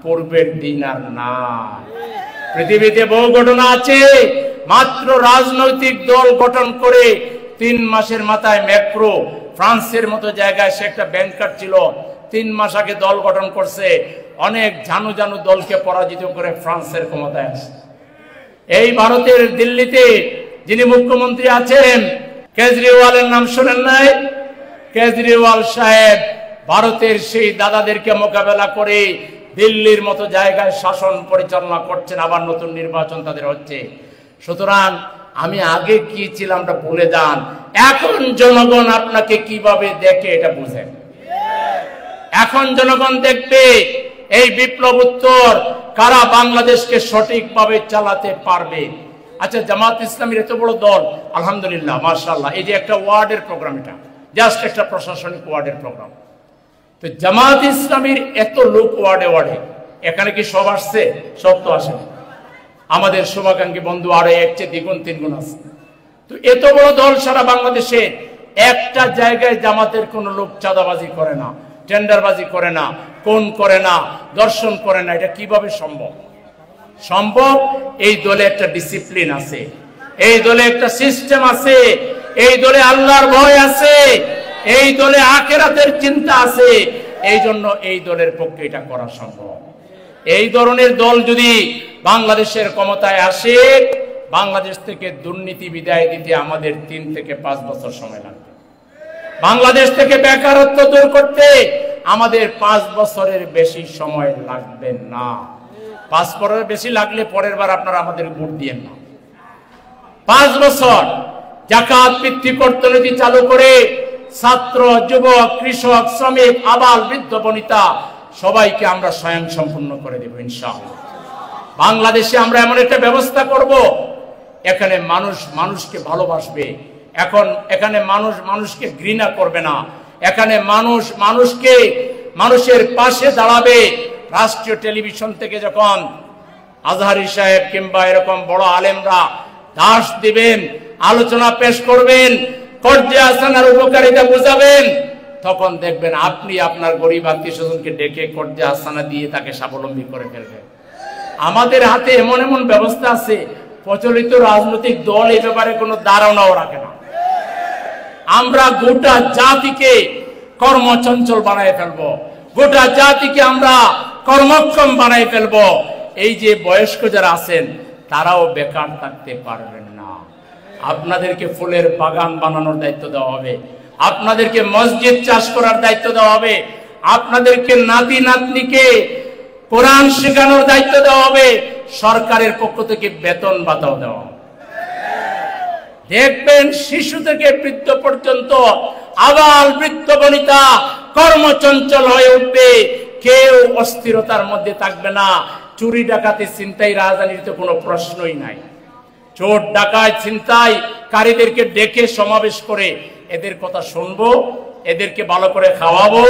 পূর্বের দিন আর না। পৃথিবীতে বহু ঘটনা আছে, মাত্র রাজনৈতিক দল গঠন করে 3 মাসের মাথায় ম্যাক্রো ফ্রান্সের মতো জায়গায়, সে একটা ব্যাংকার ছিল, 3 মাস আগে দল গঠন করছে, অনেক জানু জানু দলকে পরাজিত করে ফ্রান্সের ক্ষমতায় আসে। এই ভারতের দিল্লিতে যিনি মুখ্যমন্ত্রী আছেন, কেজরিওয়ালের নাম শোনেন নাই? কেজরিওয়াল সাহেব ভারতের সেই দাদাদেরকে মোকাবেলা করে দিল্লির মতো জায়গায় শাসন পরিচালনা করছেন, আবার নতুন নির্বাচন তাদের হচ্ছে। সুতরাং আমি আগে কি ছিলাম তা ভুলে যান, এখন জনগণ আপনাকে কিভাবে দেখে এটা বুঝেন। এখন জনগণ দেখবে এই বিপ্লব উত্তর কারা বাংলাদেশকে সঠিকভাবে চালাতে পারবে। আচ্ছা, জামাত ইসলামীর এত বড় দল, আলহামদুলিল্লাহ, মাশাআল্লাহ, এই যে একটা ওয়ার্ডের প্রোগ্রাম, এটা জাস্ট একটা প্রশাসনিক ওয়ার্ডের প্রোগ্রাম। তো জামাত ইসলামীর এত লোক ওয়ার্ডে ওয়ার্ডে, এখানে কি সব আসছে? সব তো আসেনি। আমাদের শুভাকাঙ্ক্ষী বন্ধু আরো এর চেয়ে দ্বিগুণ 3 গুণ আছে। তো এত বড় দল সারা বাংলাদেশে একটা জায়গায় জামাতের কোন লোক চাঁদাবাজি করে না, টেন্ডারবাজি করে না, কোন করে না, দর্শন করে না, এটা কিভাবে সম্ভব? সম্ভব, এই দলে একটা ডিসিপ্লিন আছে, এই দলে একটা সিস্টেম আছে, এই দলে আল্লাহর ভয় আছে, এই দলে আখিরাতের চিন্তা আছে। এই জন্য এই দলের পক্ষে এটা করা সম্ভব। এই ধরনের দল যদি বাংলাদেশের ক্ষমতায় আসে, বাংলাদেশ থেকে দুর্নীতি বিদায় দিতে আমাদের 3 থেকে 5 বছর সময় লাগবে। বাংলাদেশ থেকে বেকারত্ব দূর করতে আমাদের 5 বছরের বেশি সময় লাগবে না। 5 বছরের বেশি লাগলে পরের বার আপনারা আমাদের ভোট দিয়েন না। 5 বছর যাকাত ভিত্তিক অর্থনীতি চালু করে ছাত্র, যুবক, কৃষক, শ্রমিক, আবাল, বৃদ্ধ, বনিতা সবাইকে আমরা স্বয়ং সম্পূর্ণ করে দেব ইনশাআল্লাহ। বাংলাদেশে আমরা এমন একটা ব্যবস্থা করব, এখানে মানুষ মানুষকে ভালোবাসবে, এখানে মানুষ মানুষকে ঘৃণা করবে না, এখানে মানুষ মানুষকে মানুষের পাশে দাঁড়াবে। রাষ্ট্রীয় টেলিভিশন থেকে যখন আজহারি সাহেব কিংবা এরকম বড় আলেমরা দাস দিবেন, আলোচনা পেশ করবেন, কর্জে হাসানার উপকারিতা বুঝাবেন, তখন দেখবেন আপনি আপনার গরিব আত্মীয় স্বজনকে ডেকে কর্জে হাসানা দিয়ে তাকে স্বাবলম্বী করে ফেলবেন। আমাদের হাতে এমন এমন ব্যবস্থা আছে, প্রচলিত রাজনৈতিক দল এই ব্যাপারে কোনো ধারণাও রাখে না। আমরা গোটা জাতিকে কর্মচঞ্চল বানায় ফেলবো, গোটা জাতিকে আমরা কর্মক্ষম বানায় ফেলবো। এই যে বয়স্ক যারা আছেন তারাও বেকার থাকতে পারবেন না। আপনাদেরকে ফুলের বাগান বানানোর দায়িত্ব দেওয়া হবে, আপনাদেরকে মসজিদ চাষ করার দায়িত্ব দেওয়া হবে, আপনাদেরকে নাতি নাতনিকে কোরআন শেখানোর দায়িত্ব দেওয়া হবে, সরকারের পক্ষ থেকে বেতন ভাতাও দেওয়া হবে। দেখবেন শিশু থেকে বৃদ্ধ পর্যন্ত আবাল বৃদ্ধ বনিতা কর্মচঞ্চল হয়ে উঠবে, কেউ অস্থিরতার মধ্যে থাকবে না। চুরি ডাকাতি ছিনতাই রাজধানীর তো কোনো প্রশ্নই নাই। চোর ডাকাত ছিনতাই কারীদেরকে ডেকে সমাবেশ করে এদের কথা শুনবো, এদেরকে ভালো করে খাওয়াবো,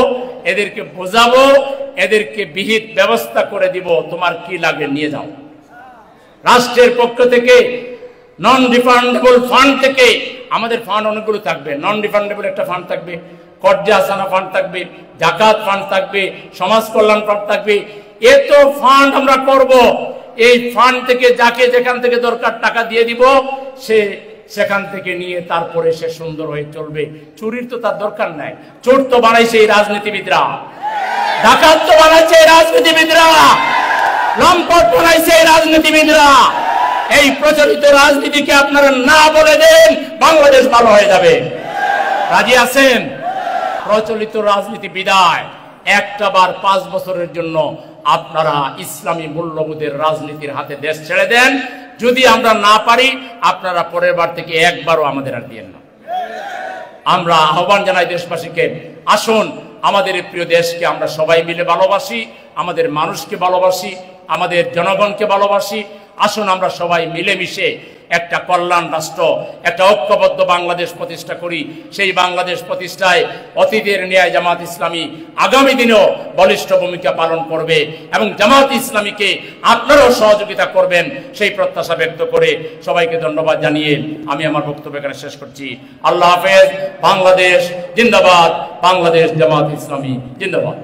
এদেরকে বোঝাবো, এদেরকে বিহিত ব্যবস্থা করে দিব, তোমার কি লাগে নিয়ে যাও। রাষ্ট্রের পক্ষ থেকে নন রিফান্ডেবল ফান্ড থেকে আমাদের ফান্ড অনেকগুলো থাকবে। নন রিফান্ডেবল একটা ফান্ড থাকবে, কর্জে হাসানা ফান্ড থাকবে, জাকাত ফান্ড থাকবে, সমাজ কল্যাণ ফান্ড থাকবে। এত ফান্ড আমরা করব, এই ফান্ড থেকে যাকে যেখান থেকে দরকার টাকা দিয়ে দিব, সে সেখান থেকে নিয়ে তারপরে সে সুন্দর হয়ে চলবে। চুরির তো তার দরকার নাই, চোর তো বানাইছে এই রাজনীতিবিদরা, ডাকাত তো বানাইছে এই রাজনীতিবিদরা, লম্পট বানাইছে এই রাজনীতিবিদরা। এই প্রচলিত রাজনীতিকে আপনারা না বলে দেন, বাংলাদেশ ভালো হয়ে যাবে। রাজি আছেন? প্রচলিত রাজনীতি বিদায়, একটা বার 5 বছরের জন্য আপনারা ইসলামী মূল্যবোধের রাজনীতির হাতে দেশ ছেড়ে দেন। যদি আমরা না পারি, আপনারা পরের বার থেকে একবারও আমাদের আর দিয়েন না। আমরা আহ্বান জানাই দেশবাসীকে, আসুন আমাদের এই প্রিয় দেশকে আমরা সবাই মিলে ভালোবাসি, আমাদের মানুষকে ভালোবাসি, আমাদের জনগণকে ভালোবাসি। আসুন আমরা সবাই মিলেমিশে একটা কল্যাণ রাষ্ট্র, একটা ঐক্যবদ্ধ বাংলাদেশ প্রতিষ্ঠা করি। সেই বাংলাদেশ প্রতিষ্ঠায় অতীতের ন্যায় জামাত ইসলামী আগামী দিনেও বলিষ্ঠ ভূমিকা পালন করবে এবং জামাত ইসলামীকে আপনারাও সহযোগিতা করবেন, সেই প্রত্যাশা ব্যক্ত করে সবাইকে ধন্যবাদ জানিয়ে আমি আমার বক্তব্য এখানে শেষ করছি। আল্লাহ হাফেজ। বাংলাদেশ জিন্দাবাদ, বাংলাদেশ জামাত ইসলামী জিন্দাবাদ।